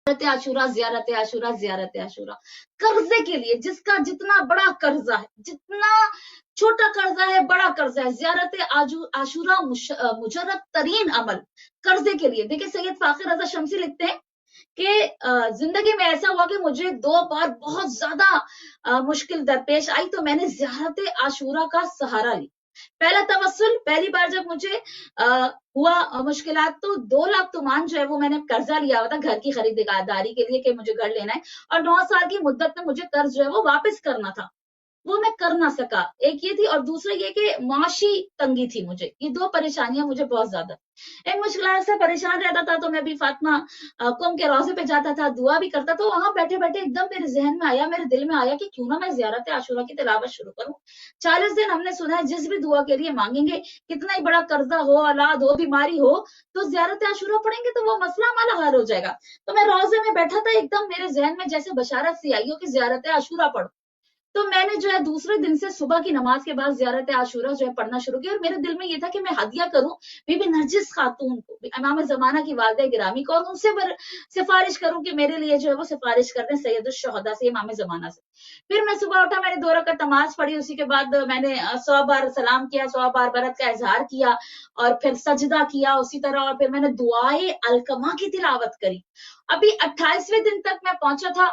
आशूरा, ज़ियारत आशूरा, ज़ियारत आशूरा। कर्जे के लिए, जिसका जितना बड़ा कर्जा है, जितना छोटा कर्जा है, बड़ा कर्जा है, ज़ियारत आशूरा मुजर्रद तरीन अमल कर्जे के लिए। देखिए सैयद फाखिर रज़ा शम्सी लिखते हैं कि जिंदगी में ऐसा हुआ कि मुझे 2 बार बहुत ज्यादा मुश्किल दरपेश आई, तो मैंने ज़ियारत आशूरा का सहारा लिया। पहला तवस्सुल, पहली बार जब मुझे हुआ मुश्किलात, तो 2 लाख तुमान जो है वो मैंने कर्जा लिया हुआ था घर की खरीदारी के लिए कि मुझे घर लेना है, और 9 साल की मुद्दत में मुझे कर्ज जो है वो वापस करना था, वो मैं कर ना सका। एक ये थी, और दूसरा ये कि माशी तंगी थी मुझे। ये 2 परेशानियां मुझे बहुत ज्यादा। एक मुश्किल से परेशान रहता था, तो मैं भी फातिमा कुम के रोजे पे जाता था, दुआ भी करता था। वहां बैठे बैठे एकदम मेरे जहन में आया, मेरे दिल में आया कि क्यों ना मैं ज़ियारत आशूरा की तिलावत शुरू करूं। 40 दिन हमने सुना है जिस भी दुआ के लिए मांगेंगे, कितना ही बड़ा कर्जा हो, औलाद हो, बीमारी हो, तो ज़ियारत आशूरा पढ़ेंगे तो वो मसला हमारा हल हो जाएगा। तो मैं रोजे में बैठा था, एकदम मेरे जहन में जैसे बशारत सी आई हो कि ज़ियारत आशूरा पढ़ो। तो मैंने जो है दूसरे दिन से सुबह की नमाज के बाद ज़ियारत आशूरा जो है पढ़ना शुरू किया, और मेरे दिल में ये था कि मैं हदिया करूं बीबी नरजिस खातून को, इमाम ज़माना की वालिदा गिरामी को, और उनसे सिफारिश करूं कि मेरे लिए जो है वो सिफारिश कर दें सैयदुश शुहदा से, इमाम ज़माना से। फिर मैं सुबह उठा, मैंने 2 रकात नमाज पढ़ी, उसी के बाद मैंने 100 बार सलाम किया, 100 बार बरत का इजहार किया, और फिर सजदा किया उसी तरह, और फिर मैंने दुआए अलकमा की तिलावत करी। अभी 28वें दिन तक मैं पहुंचा था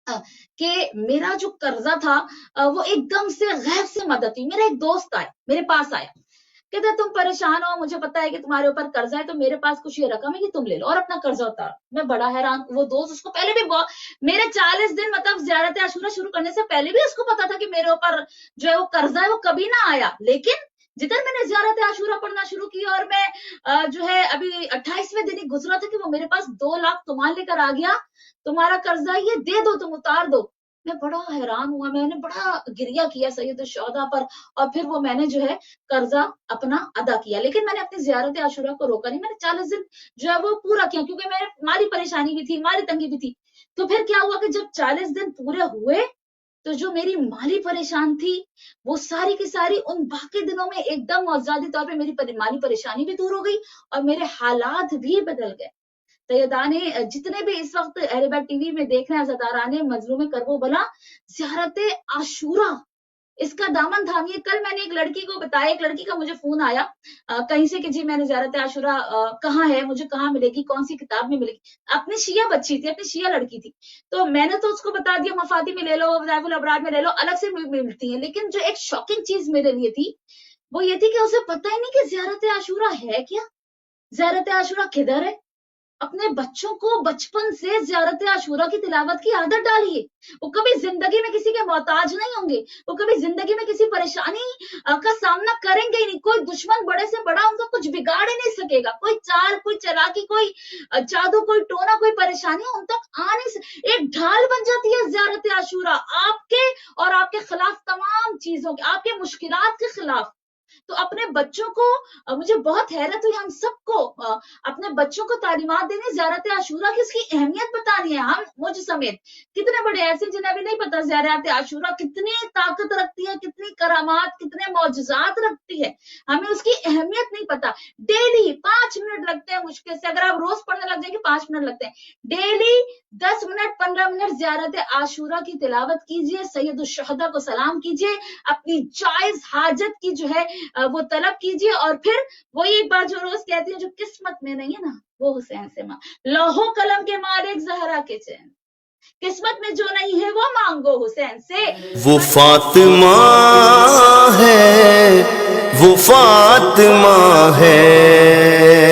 कि मेरा जो कर्जा था वो एकदम से गैब से मदद हुई। मेरा एक दोस्त आया, मेरे पास आया, कहता तुम परेशान हो, मुझे पता है कि तुम्हारे ऊपर कर्जा है, तो मेरे पास कुछ ये रकम है कि तुम ले लो और अपना कर्जा उतारो। मैं बड़ा हैरान। वो दोस्त, उसको पहले भी मेरे 40 दिन मतलब ज़ियारत आशूरा शुरू करने से पहले भी उसको पता था कि मेरे ऊपर जो है वो कर्जा है, वो कभी ना आया। लेकिन जिधर मैंने ज़ियारत आशूरा पढ़ना शुरू किया, और मैं जो है अभी 28वें दिन ही गुजरा था कि वो मेरे पास 2 लाख तुमान लेकर आ गया, तुम्हारा कर्जा ये दे दो, तुम उतार दो। मैं बड़ा हैरान हुआ, मैंने बड़ा गिरिया किया सैयदुश शुहदा पर, और फिर वो मैंने जो है कर्जा अपना अदा किया। लेकिन मैंने अपनी ज़ियारत आशूरा को रोका नहीं, मैंने 40 दिन जो है वो पूरा किया, क्योंकि मेरे माली परेशानी भी थी, माली तंगी भी थी। तो फिर क्या हुआ कि जब 40 दिन पूरे हुए, तो जो मेरी माली परेशान थी वो सारी की सारी उन बाकी दिनों में एकदम औजादी तौर पे मेरी माली परेशानी भी दूर हो गई, और मेरे हालात भी बदल गए। सैयदाने जितने भी इस वक्त अहले बैत टीवी में देख रहे हैं, ज़दाराने मजलूम करबला, ज़ियारत आशूरा इसका दामन थामिए। कल मैंने एक लड़की को बताया, एक लड़की का मुझे फोन आया कहीं से कि जी मैंने ज़ियारत आशूरा कहाँ है, मुझे कहाँ मिलेगी, कौन सी किताब में मिलेगी। अपनी शिया बच्ची थी, अपनी शिया लड़की थी, तो मैंने तो उसको बता दिया मफाती में ले लो, ज़ाइफुल अबरार में ले लो, अलग से मिलती है। लेकिन जो एक शॉकिंग चीज मेरे लिए थी वो ये थी कि उसे पता ही नहीं कि ज़ियारत आशूरा है क्या, ज़ियारत आशूरा किधर है। अपने बच्चों को बचपन से ज़ियारत आशूरा की तिलावत की आदत डालिए। वो कभी जिंदगी में किसी के मोहताज नहीं होंगे, वो कभी जिंदगी में किसी परेशानी का सामना करेंगे ही नहीं। कोई दुश्मन बड़े से बड़ा उनको कुछ बिगाड़ ही नहीं सकेगा। कोई चाल, कोई चालाकी, कोई जादू, कोई टोना, कोई परेशानी उन तक आ नहीं। एक ढाल बन जाती है ज़ियारत आशूरा आपके और आपके खिलाफ तमाम चीजों के, आपके मुश्किलात के खिलाफ। तो अपने बच्चों को, मुझे बहुत हैरत हुई, हम सबको अपने बच्चों को तालीमात देनी, ज़ियारत आशूरा की उसकी अहमियत बतानी है। हम मुझ समेत कितने बड़े ऐसे जिन्हें भी नहीं पता ज़ियारत आशूरा कितनी ताकत रखती है, कितनी करामात, कितने मौजज़ात रखती है, हमें उसकी अहमियत नहीं पता। डेली 5 मिनट लगते हैं मुश्किल से, अगर आप रोज पढ़ने लग जाएंगे 5 मिनट लगते हैं। डेली 10 मिनट 15 मिनट ज़ियारत आशूरा की तिलावत कीजिए, सैयदुश शुहदा को सलाम कीजिए, अपनी जायज हाजत की जो है वो तलब कीजिए, और फिर वही एक बात जो रोज कहती है, जो किस्मत में नहीं है ना वो हुसैन से मांग। लौहो कलम के मालिक ज़हरा के चैन, किस्मत में जो नहीं है वो मांगो हुसैन से। वो फातिमा है, वो फातिमा है।